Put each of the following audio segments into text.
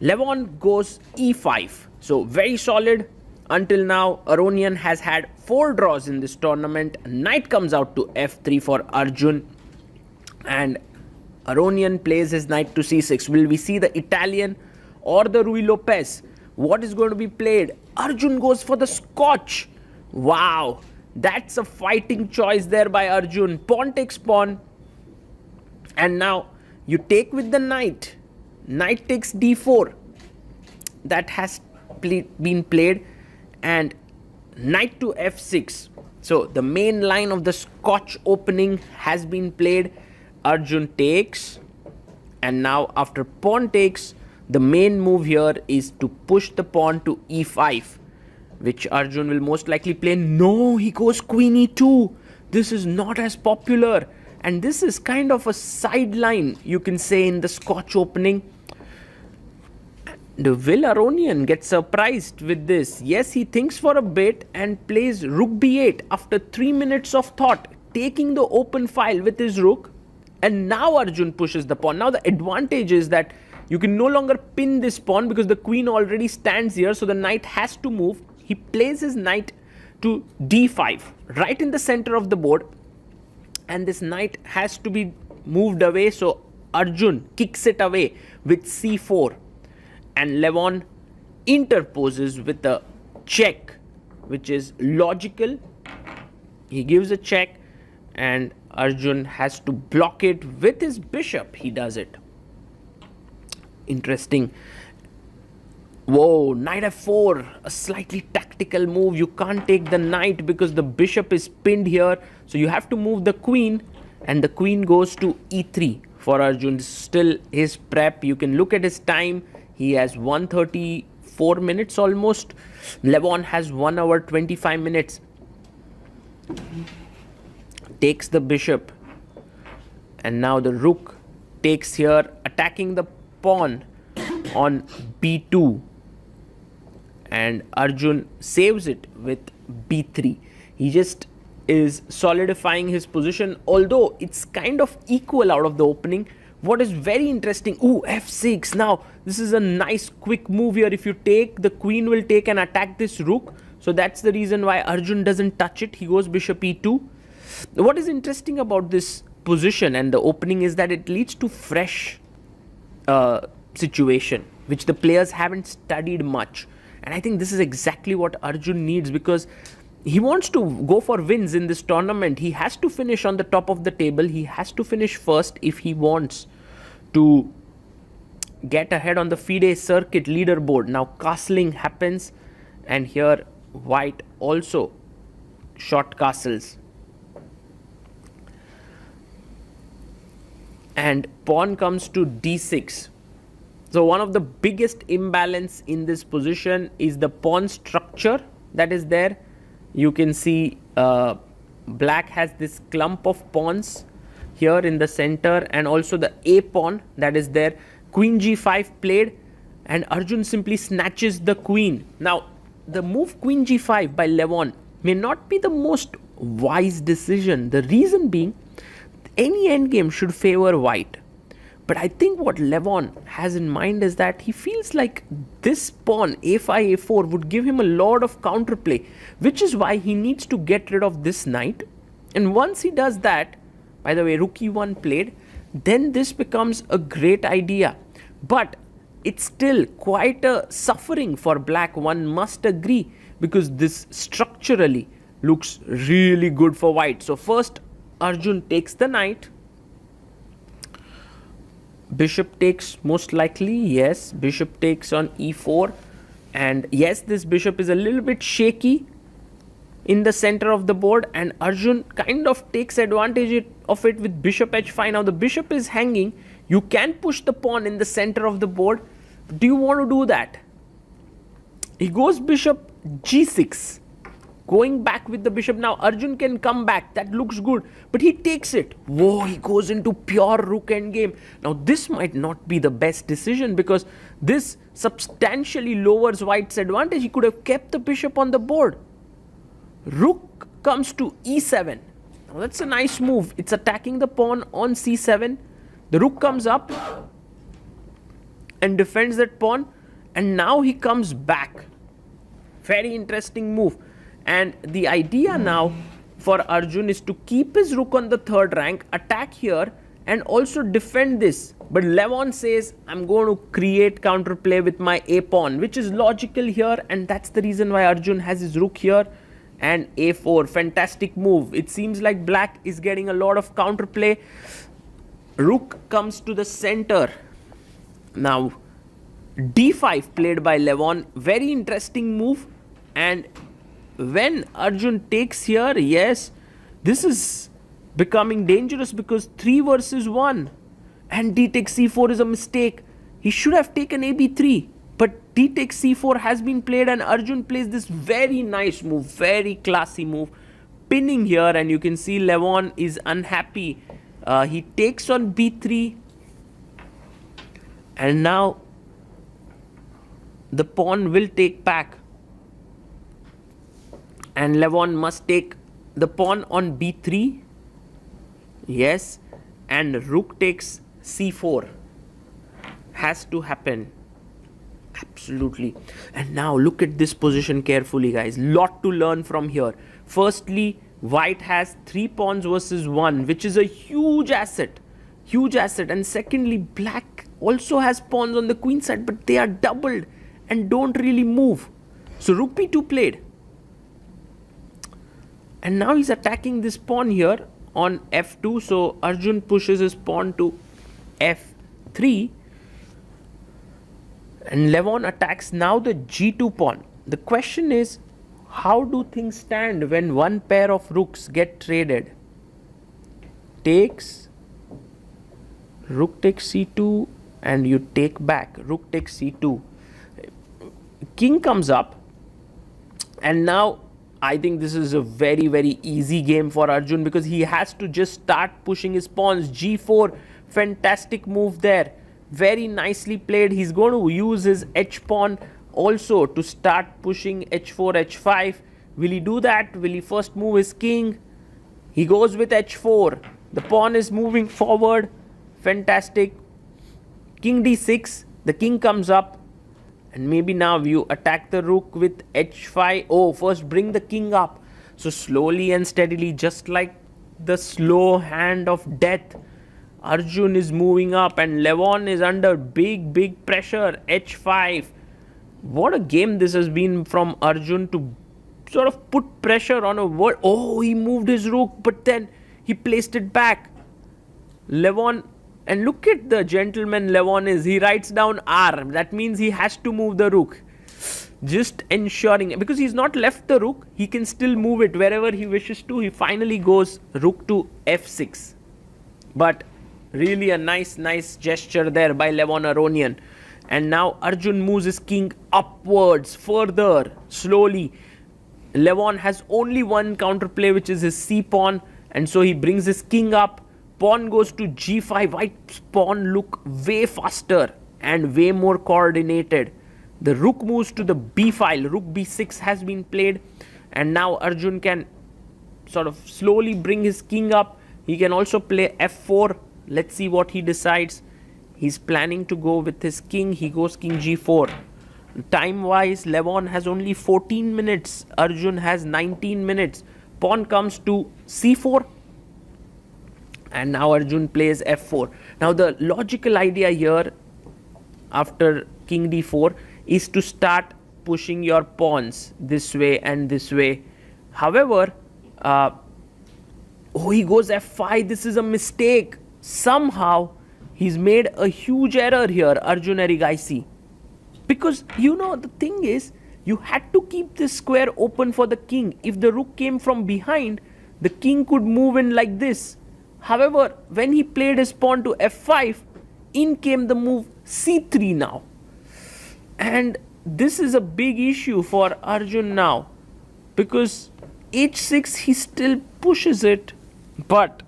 Levon goes e5. So very solid. Until now, Aronian has had 4 draws in this tournament. Knight comes out to f3 for Arjun. And Aronian plays his knight to c6. Will we see the Italian or the Rui Lopez? What is going to be played? Arjun goes for the Scotch. Wow, that's a fighting choice there by Arjun. Pawn takes pawn. And now you take with the knight. Knight takes d4. That has been played. And knight to f6. So the main line of the Scotch opening has been played. Arjun takes. And now after pawn takes, the main move here is to push the pawn to e5, which Arjun will most likely play. No, he goes queen e2. This is not as popular. And this is kind of a sideline, you can say, in the Scotch opening. Will Aronian get surprised with this? Yes, he thinks for a bit and plays rook b8 after 3 minutes of thought, taking the open file with his rook. And now Arjun pushes the pawn. Now the advantage is that you can no longer pin this pawn because the queen already stands here, so the knight has to move. He plays his knight to d5, right in the center of the board. And this knight has to be moved away, so Arjun kicks it away with c4. And Levon interposes with a check, which is logical. He gives a check and Arjun has to block it with his bishop. He does it. Interesting. Whoa, knight f4, a slightly tactical move. You can't take the knight because the bishop is pinned here. So you have to move the queen, and the queen goes to e3 for Arjun. This is still his prep. You can look at his time. He has 134 minutes almost. Levon has 1 hour 25 minutes. Takes the bishop. And now the rook takes here, attacking the pawn on b2. And Arjun saves it with b3. He just is solidifying his position, although it's kind of equal out of the opening. What is very interesting, f6. Now this is a nice quick move here. If you take, the queen will take and attack this rook. So that's the reason why Arjun doesn't touch it. He goes bishop e2. What is interesting about this position and the opening is that it leads to fresh situation, which the players haven't studied much. And I think this is exactly what Arjun needs, because he wants to go for wins in this tournament. He has to finish on the top of the table. He has to finish first if he wants to get ahead on the FIDE circuit leaderboard. Now castling happens, and here white also short castles. And pawn comes to d6. So one of the biggest imbalance in this position is the pawn structure that is there. You can see black has this clump of pawns here in the center, and also the a pawn that is there. Queen g5 played, and Arjun simply snatches the queen. Now the move queen g5 by Levon may not be the most wise decision. The reason being, any endgame should favor white. But I think what Levon has in mind is that he feels like this pawn a5, a4 would give him a lot of counterplay, which is why he needs to get rid of this knight. And once he does that, by the way, rook e1 played, then this becomes a great idea. But it's still quite a suffering for black, one must agree, because this structurally looks really good for white. So first Arjun takes the knight. Bishop takes most likely, yes, bishop takes on e4, and yes, this bishop is a little bit shaky in the center of the board, and Arjun kind of takes advantage of it with bishop h5. Now the bishop is hanging. You can push the pawn in the center of the board. Do you want to do that? He goes bishop g6. Going back with the bishop. Now Arjun can come back. That looks good. But he takes it. Whoa, he goes into pure rook endgame. Now this might not be the best decision, because this substantially lowers white's advantage. He could have kept the bishop on the board. Rook comes to e7. Now that's a nice move. It's attacking the pawn on c7. The rook comes up. and defends that pawn, and now he comes back. Very interesting move. And the idea now for Arjun is to keep his rook on the third rank, attack here, and also defend this. But Levon says, I'm going to create counterplay with my a pawn, which is logical here, and that's the reason why Arjun has his rook here. And a4, fantastic move. It seems like black is getting a lot of counterplay. Rook comes to the center. Now d5 played by Levon, very interesting move. And when Arjun takes here, yes, this is becoming dangerous because 3 versus 1, and d takes c4 is a mistake. He should have taken ab3, but d takes c4 has been played, and Arjun plays this very nice move, very classy move, pinning here. And you can see Levon is unhappy. He takes on b3, and now the pawn will take back, and Levon must take the pawn on b3. Yes, and rook takes c4 has to happen. Absolutely. And now look at this position carefully, guys. Lot to learn from here. Firstly, white has 3 pawns versus 1, which is a huge asset. Huge asset. And secondly, black also has pawns on the queen side, but they are doubled and don't really move. So rook b2 played. And now he's attacking this pawn here on f2. So Arjun pushes his pawn to f3. And Levon attacks now the g2 pawn. The question is, how do things stand when one pair of rooks get traded? Takes, rook takes c2, and you take back. Rook takes c2. King comes up, and now I think this is a very, very easy game for Arjun because he has to just start pushing his pawns. g4, fantastic move there. Very nicely played. He's going to use his h pawn also to start pushing h4, h5. Will he do that? Will he first move his king? He goes with h4. The pawn is moving forward. Fantastic. King d6. The king comes up. And maybe now you attack the rook with h5. Oh, first bring the king up. So slowly and steadily, just like the slow hand of death, Arjun is moving up, and Levon is under big pressure. h5. What a game this has been from Arjun to sort of put pressure on a world. Oh, he moved his rook, but then he placed it back. Levon, and look at the gentleman Levon is. He writes down R. That means he has to move the rook. Just ensuring, because he's not left the rook, he can still move it wherever he wishes to. He finally goes rook to f6. But really a nice gesture there by Levon Aronian. And now Arjun moves his king upwards further, slowly. Levon has only one counterplay, which is his c pawn, and so he brings his king up. Pawn goes to g5. White's pawn look way faster and way more coordinated. The rook moves to the b file. Rook b6 has been played, and now Arjun can sort of slowly bring his king up. He can also play f4. Let's see what he decides. He's planning to go with his king. He goes king g4. Time-wise, Levon has only 14 minutes. Arjun has 19 minutes. Pawn comes to c4. And now Arjun plays f4. Now the logical idea here after king d4 is to start pushing your pawns this way and this way. However, oh, he goes f5. This is a mistake. Somehow he's made a huge error here, Arjun Erigaisi. Because, you know, the thing is, you had to keep this square open for the king. If the rook came from behind, the king could move in like this. However, when he played his pawn to f5, in came the move c3 now. And this is a big issue for Arjun now. Because h6, he still pushes it, but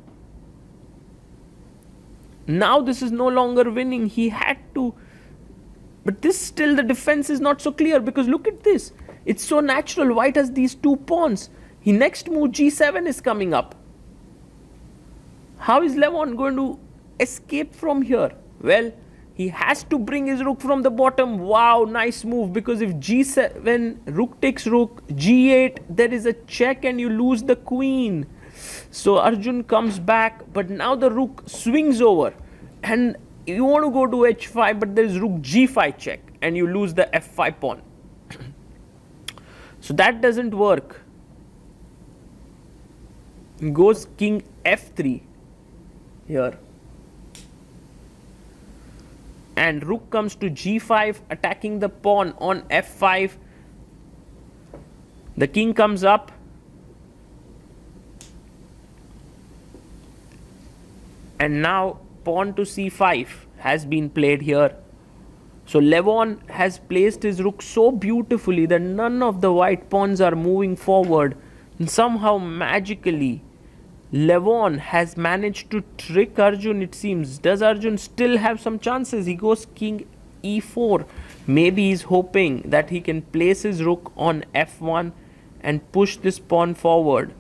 now this is no longer winning. He had to, but this still, the defense is not so clear, because look at this. It's so natural. White has these 2 pawns. He next move g7 is coming up. How is Levon going to escape from here? Well, He has to bring his rook from the bottom. Wow, nice move, because if g7, rook takes rook, g8, there is a check and you lose the queen. So Arjun comes back, but now the rook swings over and you want to go to h5, but there is rook g5 check and you lose the f5 pawn. So that doesn't work. Goes king f3 here. And rook comes to g5, attacking the pawn on f5. The king comes up. And now pawn to c5 has been played here. So Levon has placed his rook so beautifully that none of the white pawns are moving forward. And somehow magically Levon has managed to trick Arjun, it seems. Does Arjun still have some chances? He goes king e4. Maybe he's hoping that he can place his rook on f1 and push this pawn forward.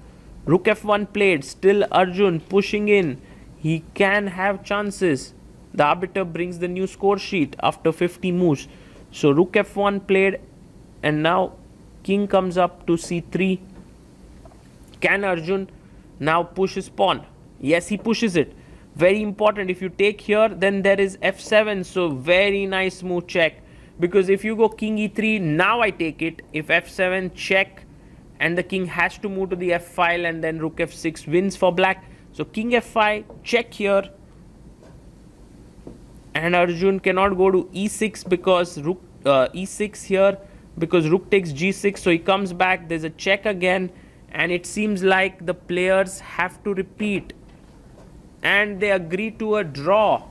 Rook f1 played, still Arjun pushing in. He can have chances. The arbiter brings the new score sheet after 50 moves. So rook f1 played, and now king comes up to c3. Can Arjun now push his pawn? Yes, he pushes it. Very important. If you take here, then there is f7. So very nice move, check. Because if you go king e3, now I take it. If f7, check, and the king has to move to the f file, and then rook f6 wins for black. So king f5, check here. And Arjun cannot go to e6 because rook e6 here, because rook takes g6. So he comes back. There's a check again. And it seems like the players have to repeat. And they agree to a draw.